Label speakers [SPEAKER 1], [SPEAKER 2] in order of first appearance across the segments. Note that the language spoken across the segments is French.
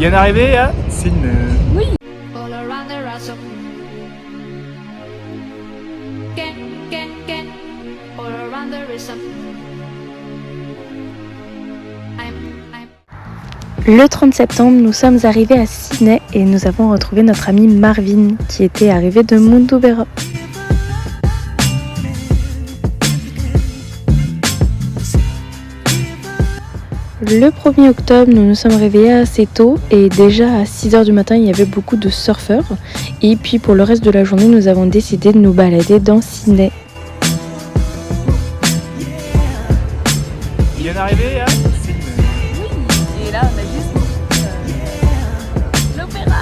[SPEAKER 1] Bien arrivé à Sydney.
[SPEAKER 2] Oui.
[SPEAKER 3] Le 30 septembre, nous sommes arrivés à Sydney et nous avons retrouvé notre ami Marvin qui était arrivé de Mundubbera. Le 1er octobre, nous nous sommes réveillés assez tôt et déjà à 6h du matin, il y avait beaucoup de surfeurs. Et puis pour le reste de la journée, nous avons décidé de nous balader dans Sydney.
[SPEAKER 1] Bien arrivé à Sydney.
[SPEAKER 2] Oui. Et là, on a juste l'opéra.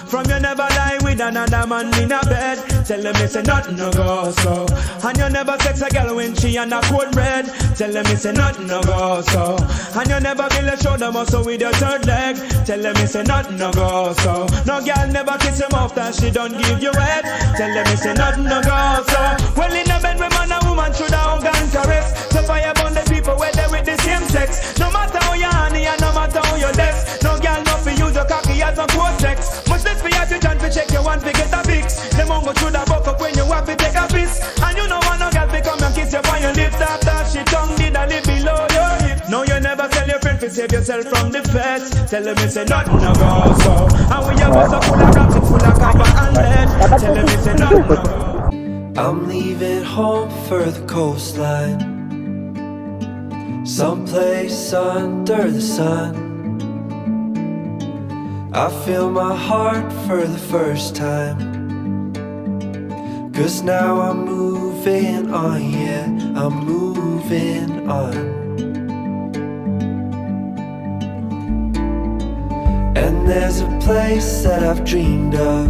[SPEAKER 4] From you never lie with another man in a bed. Tell them it's a nothing no go so. And you never sex a girl when she on a cold red. Tell them it's a nothing no go so. And you never feel a shoulder muscle with your third leg. Tell them it's a nothing no go so. No girl never kiss him off that she don't give you head. Tell them it's a nothing no go so. Well in a bed with man and woman should have organ caress. So fire burn the people where they with the same sex. No matter how you honey and no matter how you desk. No girl no fi use your cocky as a quote sex. Much less for your chance to check your one to get a fix. Them won't go through the buck up when you have to take a piss. And you know one no girl fi come and kiss you on your lips. After she tongue did a lip below your hip. No you never tell your friend to save yourself from the feds. Tell them it's a nothing no go so. And when you bust up full of rocks, full of copper and lead. Tell them it's a nothing no go.
[SPEAKER 5] I'm leaving home for the coastline, someplace under the sun. I feel my heart for the first time, 'cause now I'm moving on, yeah, I'm moving on. And there's a place that I've dreamed of,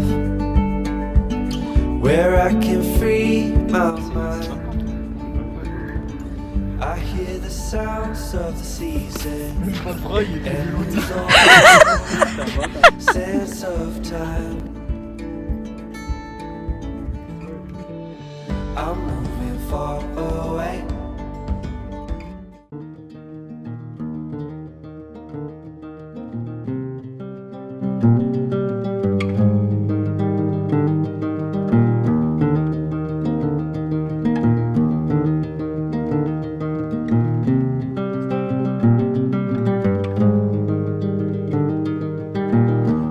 [SPEAKER 5] where I can free my mind. I hear the sounds of the season and lose all sense of time. I'm moving far away.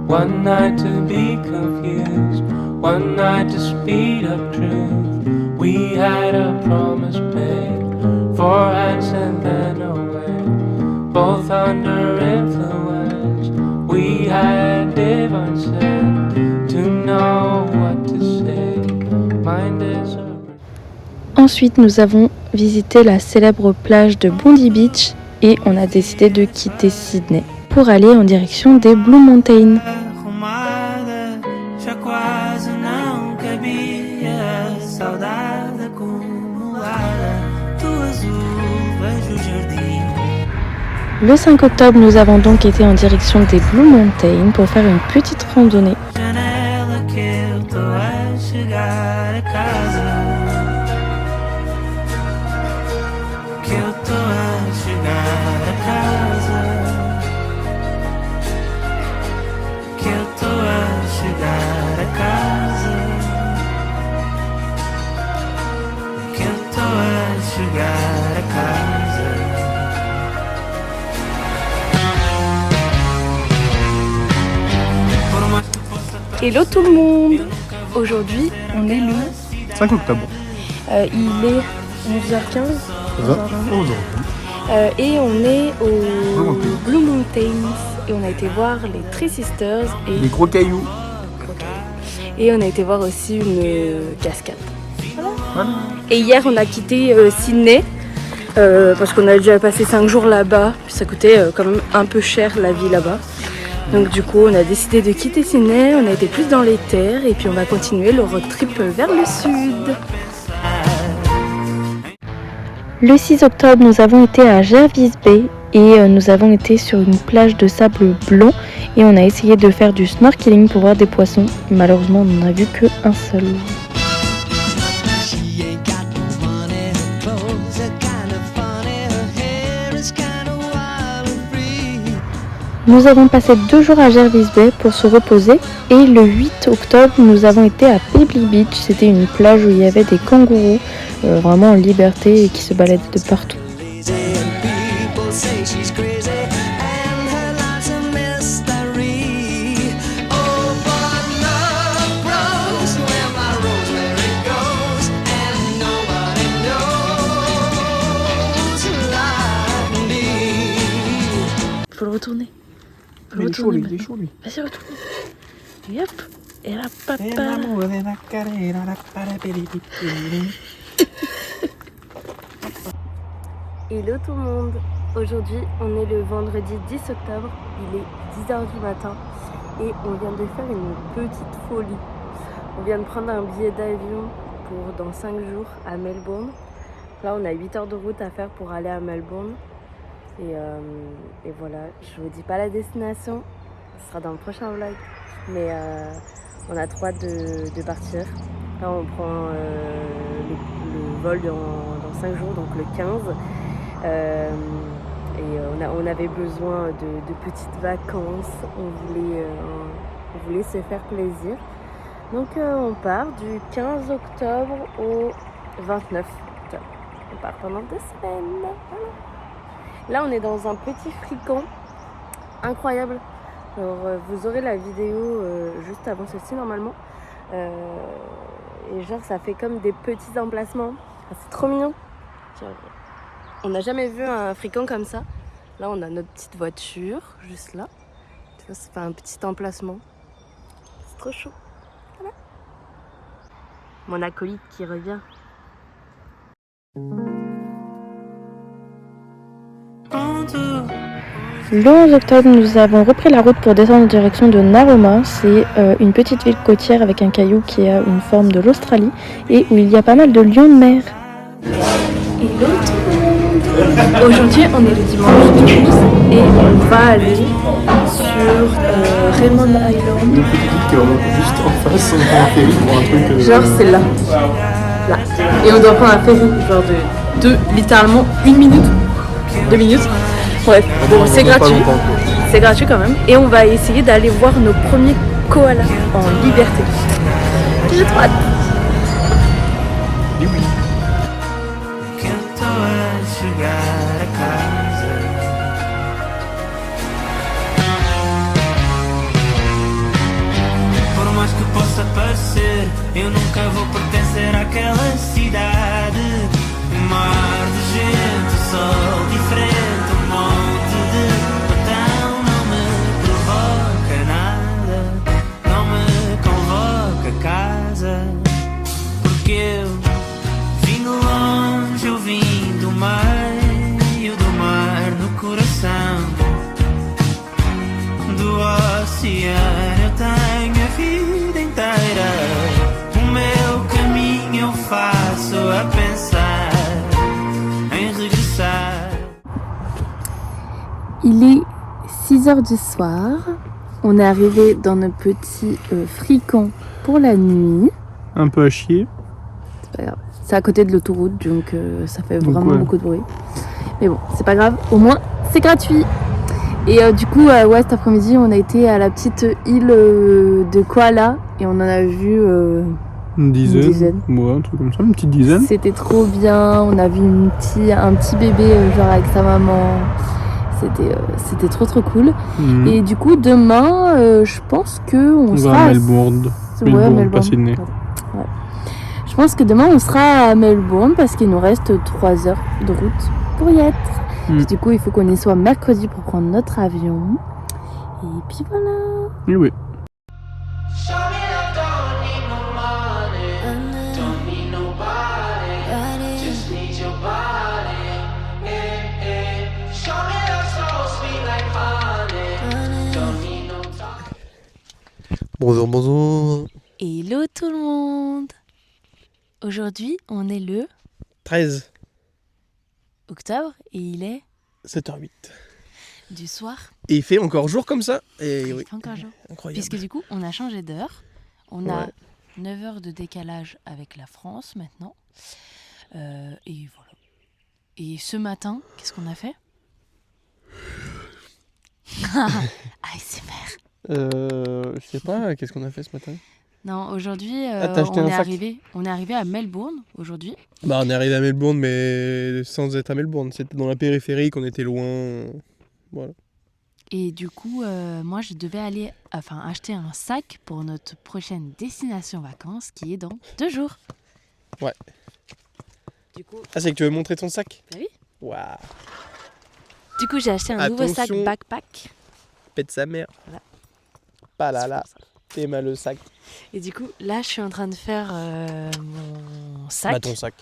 [SPEAKER 6] One night to be confused, one night to speed up truth. We had a promise made, 4 hands and then away. Both under influence, we had divine sense to know what to say. Mind is a...
[SPEAKER 3] Ensuite, nous avons visité la célèbre plage de Bondi Beach et on a décidé de quitter Sydney pour aller en direction des Blue Mountains. Le 5 octobre, nous avons donc été en direction des Blue Mountains pour faire une petite randonnée.
[SPEAKER 5] janela que eu tô a chegar a casa. Que eu tô a chegar a casa. Que eu tô a chegar a casa. Que eu tô a chegar a casa.
[SPEAKER 2] Hello tout le monde. Aujourd'hui, on est le
[SPEAKER 1] 5 octobre.
[SPEAKER 2] il est 11h15
[SPEAKER 1] Aujourd'hui.
[SPEAKER 2] et on est au
[SPEAKER 1] Mountains.
[SPEAKER 2] Blue Mountains et on a été voir les Three Sisters
[SPEAKER 1] Les gros cailloux.
[SPEAKER 2] et on a été voir aussi une cascade.
[SPEAKER 1] Voilà.
[SPEAKER 2] Et hier on a quitté Sydney parce qu'on a déjà passé 5 jours là-bas, puis ça coûtait quand même un peu cher la vie là-bas. Donc du coup on a décidé de quitter Sydney, on a été plus dans les terres et puis on va continuer le road trip vers le sud.
[SPEAKER 3] Le 6 octobre, nous avons été à Jervis Bay et nous avons été sur une plage de sable blanc et on a essayé de faire du snorkeling pour voir des poissons. Malheureusement, on n'en a vu qu'un seul.
[SPEAKER 5] She ain't got no money, her clothes are kinda funny, her hair is kinda wild and free.
[SPEAKER 3] Nous avons passé 2 jours à Jervis Bay pour se reposer et le 8 octobre, nous avons été à Pebble Beach. C'était une plage où il y avait des kangourous vraiment en liberté et qui se baladaient de partout.
[SPEAKER 5] Lazy and people say she's crazy and her life's a mystery. Oh, but love grows where my rosemary goes and nobody knows like me.
[SPEAKER 2] Faut le retourner. Faut
[SPEAKER 1] Il
[SPEAKER 2] le
[SPEAKER 1] est chaud lui,
[SPEAKER 2] retourner
[SPEAKER 1] il est chaud lui.
[SPEAKER 2] maintenant. Vas-y retourne. Et hop. Et la papa. Hello tout le monde. Aujourd'hui on est le vendredi 10 octobre. Il est 10h du matin. Et on vient de faire une petite folie. On vient de prendre un billet d'avion pour dans 5 jours à Melbourne. Là on a 8 heures de route à faire pour aller à Melbourne. Et voilà, je vous dis pas la destination, ce sera dans le prochain vlog. Mais on a trop hâte de partir. Là on prend le vol dans 5 jours, donc le 15. On avait besoin de petites vacances, on voulait se faire plaisir. Donc on part du 15 octobre au 29 octobre. On part pendant 2 semaines. Voilà. Là on est dans un petit fricon incroyable. Alors vous aurez la vidéo juste avant ceci normalement. Et genre ça fait comme des petits emplacements. Ah, c'est trop mignon. Genre, on n'a jamais vu un fricon comme ça. Là on a notre petite voiture juste là. Tu vois, ça fait un petit emplacement. C'est trop chaud. Voilà. Mon acolyte qui revient.
[SPEAKER 3] Le 11 octobre, nous avons repris la route pour descendre en direction de Naroma. C'est une petite ville côtière avec un caillou qui a une forme de l'Australie et où il y a pas mal de lions de mer.
[SPEAKER 2] Hello tout le monde. Aujourd'hui on est le dimanche 12 et on va aller sur Raymond Island.
[SPEAKER 1] Une petite ville qui remonte juste en face, on prend un ferry pour un truc.
[SPEAKER 2] Genre c'est là. Là. Et on doit prendre un ferry genre de littéralement 1 minute. 2 minutes. Bref, bon, c'est gratuit. C'est gratuit quand même. Et on va essayer d'aller voir nos premiers koalas en liberté. J'ai trop hâte.
[SPEAKER 1] Et oui.
[SPEAKER 5] Que eu tô a chegar a casa. Por mais que possa parecer, eu nunca vou pertencer àquela cidade. Um mar de gente, sol diferente, monte de botão. Não me provoca nada, não me convoca a casa. Porque eu vim de longe, eu vim do meio do mar no coração do oceano. Eu tenho a vida inteira, o meu caminho eu faço a pensar em regressar.
[SPEAKER 3] Il est 6h du soir. On est arrivé dans nos petits fricons pour la nuit.
[SPEAKER 1] Un peu à chier.
[SPEAKER 3] C'est pas grave. C'est à côté de l'autoroute, donc ça fait vraiment
[SPEAKER 1] ouais.
[SPEAKER 3] beaucoup de bruit. Mais bon, c'est pas grave. Au moins, c'est gratuit. Et du coup, ouais, cet après-midi, on a été à la petite île de Koala et on en a vu
[SPEAKER 1] une dizaine. Ouais, un truc comme ça, une petite dizaine.
[SPEAKER 3] C'était trop bien. On a vu un petit bébé genre avec sa maman. C'était trop cool. Et du coup, demain, je pense qu'on sera
[SPEAKER 1] à Melbourne.
[SPEAKER 3] Melbourne,
[SPEAKER 1] pas Sydney.
[SPEAKER 3] Ouais. Je pense que demain, on sera à Melbourne parce qu'il nous reste 3 heures de route pour y être. Du coup, il faut qu'on y soit mercredi pour prendre notre avion. Et puis voilà.
[SPEAKER 1] Et oui.
[SPEAKER 7] Bonjour.
[SPEAKER 3] Hello tout le monde. Aujourd'hui, on est le
[SPEAKER 7] 13
[SPEAKER 3] octobre et il est
[SPEAKER 7] 7h08.
[SPEAKER 3] du soir.
[SPEAKER 7] Et il fait encore jour comme ça. Et oui.
[SPEAKER 3] Il fait encore jour.
[SPEAKER 7] Incroyable.
[SPEAKER 3] Puisque du coup, on a changé d'heure. On a 9 heures de décalage avec la France maintenant. Et voilà. Et ce matin, qu'est-ce qu'on a fait? ASMR.
[SPEAKER 7] Je sais pas, qu'est-ce qu'on a fait ce matin?
[SPEAKER 3] Non, aujourd'hui, on est arrivé à Melbourne aujourd'hui.
[SPEAKER 7] Bah, on est arrivé à Melbourne, mais sans être à Melbourne. C'était dans la périphérique, on était loin. Voilà.
[SPEAKER 3] Et du coup, moi, je devais aller acheter un sac pour notre prochaine destination vacances qui est dans 2 jours.
[SPEAKER 7] Ouais.
[SPEAKER 3] Du coup,
[SPEAKER 7] Ah, c'est que tu veux montrer ton sac?
[SPEAKER 3] Bah oui.
[SPEAKER 7] Waouh.
[SPEAKER 3] Du coup, j'ai acheté un nouveau sac backpack.
[SPEAKER 7] Pète sa mère.
[SPEAKER 3] Voilà.
[SPEAKER 7] Pas là là. T'es mal le sac.
[SPEAKER 3] Et du coup, là, je suis en train de faire mon sac.
[SPEAKER 7] Bah, ton sac.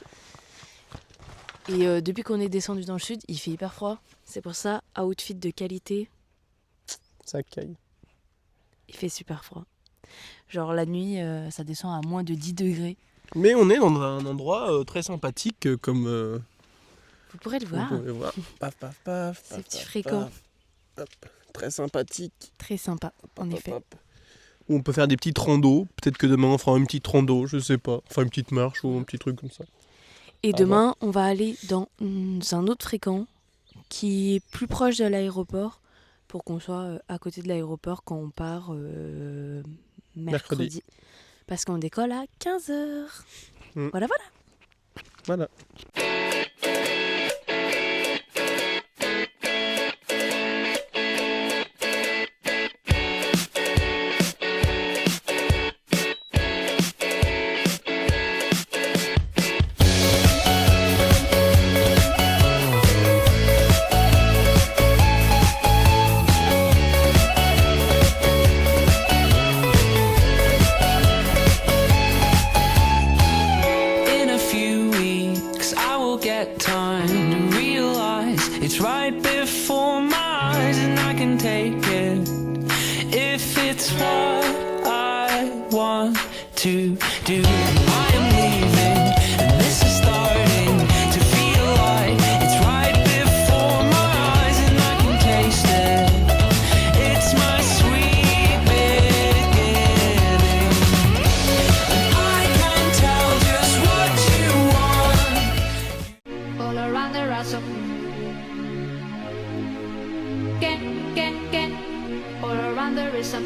[SPEAKER 3] Et depuis qu'on est descendu dans le sud, il fait hyper froid. C'est pour ça, outfit de qualité.
[SPEAKER 7] Sac caille.
[SPEAKER 3] Il fait super froid. Genre la nuit, ça descend à moins de 10 degrés.
[SPEAKER 7] Mais on est dans un endroit très sympathique comme...
[SPEAKER 3] Vous pourrez le voir.
[SPEAKER 7] Vous pouvez voir. Paf, paf, paf.
[SPEAKER 3] Ces petits fréquents.
[SPEAKER 7] Hop. Très sympathique.
[SPEAKER 3] Très sympa, en effet.
[SPEAKER 7] Hop. Où on peut faire des petites randos. Peut-être que demain on fera une petite rando, je sais pas. Enfin une petite marche ou un petit truc comme ça.
[SPEAKER 3] Et demain, on va aller dans un autre fréquent qui est plus proche de l'aéroport pour qu'on soit à côté de l'aéroport quand on part mercredi. Parce qu'on décolle à 15h. Voilà.
[SPEAKER 7] Voilà.
[SPEAKER 8] All around there is some